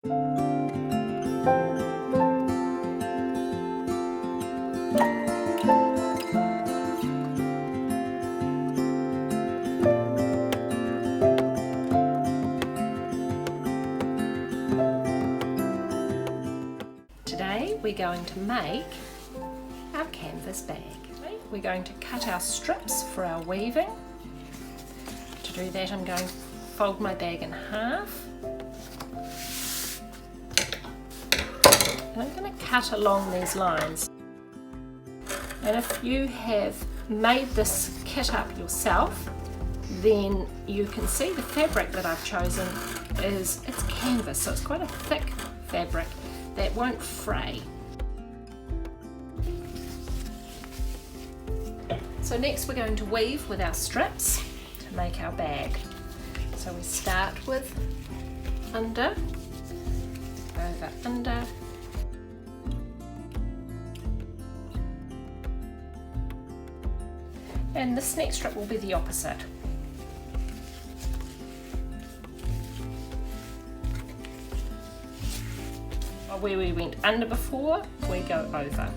Today we're going to make our canvas bag. We're going to cut our strips for our weaving. To do that, I'm going to fold my bag in half. And I'm going to cut along these lines. And if you have made this kit up yourself, then you can see the fabric that I've chosen it's canvas, so it's quite a thick fabric that won't fray. So next we're going to weave with our strips to make our bag. So we start with under, over, under, and this next strip will be the opposite. Where we went under before, we go over.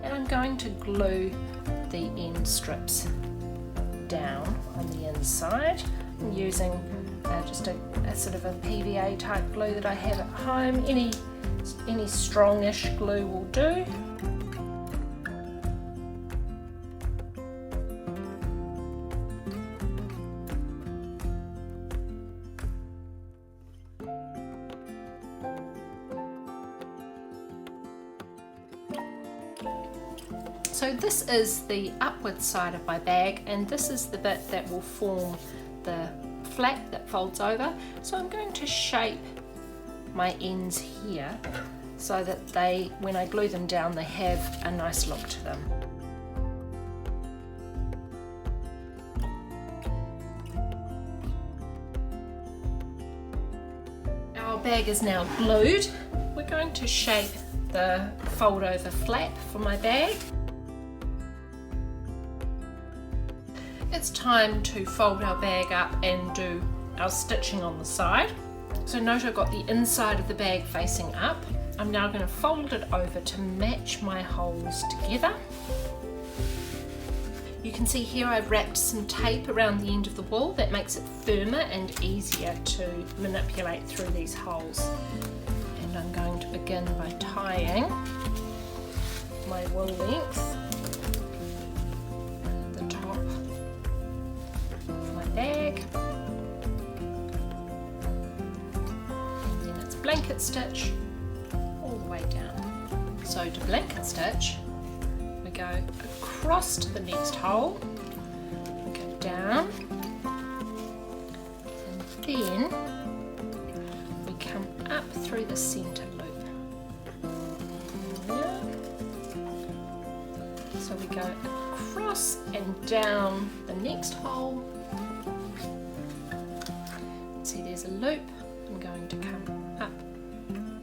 And I'm going to glue the end strips down on the inside. I'm using just a sort of a PVA type glue that I have at home. Any strongish glue will do. So this is the upward side of my bag, and this is the bit that will form the flap that folds over. So I'm going to shape my ends here so that they, when I glue them down, they have a nice look to them. Our bag is now glued. We're going to shape the fold over flap for my bag. It's time to fold our bag up and do our stitching on the side. So note I've got the inside of the bag facing up. I'm now going to fold it over to match my holes together. You can see here I've wrapped some tape around the end of the wool that makes it firmer and easier to manipulate through these holes. And I'm going to begin by tying my wool length at the top of my bag, and then it's blanket stitch all the way down. So to blanket stitch, we go across to the next hole, we go down, and then we come up through the centre loop. There. So we go across and down the next hole. See, there's a loop. I'm going to come up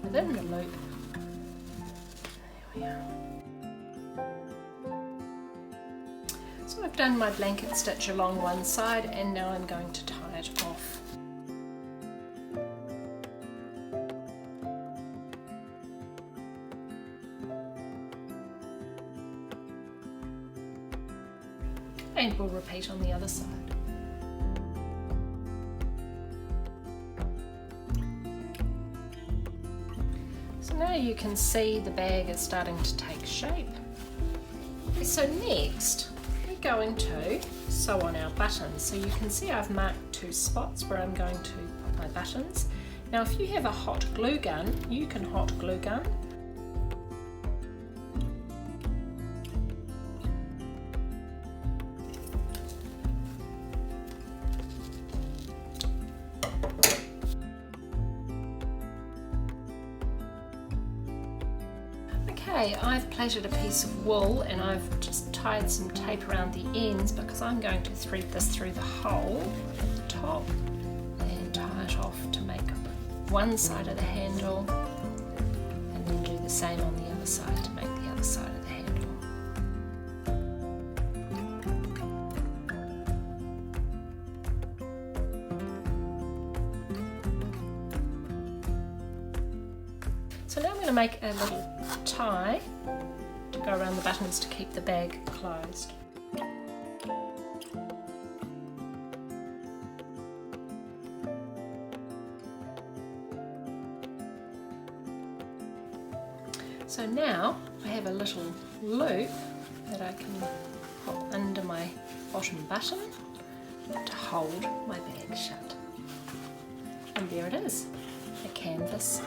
within the loop. There we are. So I've done my blanket stitch along one side, and now I'm going to tie it off. And we'll repeat on the other side. So now you can see the bag is starting to take shape. So next we're going to sew on our buttons. So you can see I've marked 2 spots where I'm going to put my buttons. Now if you have a hot glue gun, you can hot glue gun. Okay, I've plaited a piece of wool and I've just tied some tape around the ends because I'm going to thread this through the hole at the top and tie it off to make one side of the handle, and then do the same on the other side to make the other side of the handle. So now I'm going to make a little tie to go around the buttons to keep the bag closed. So now I have a little loop that I can pop under my bottom button to hold my bag shut. And there it is, a canvas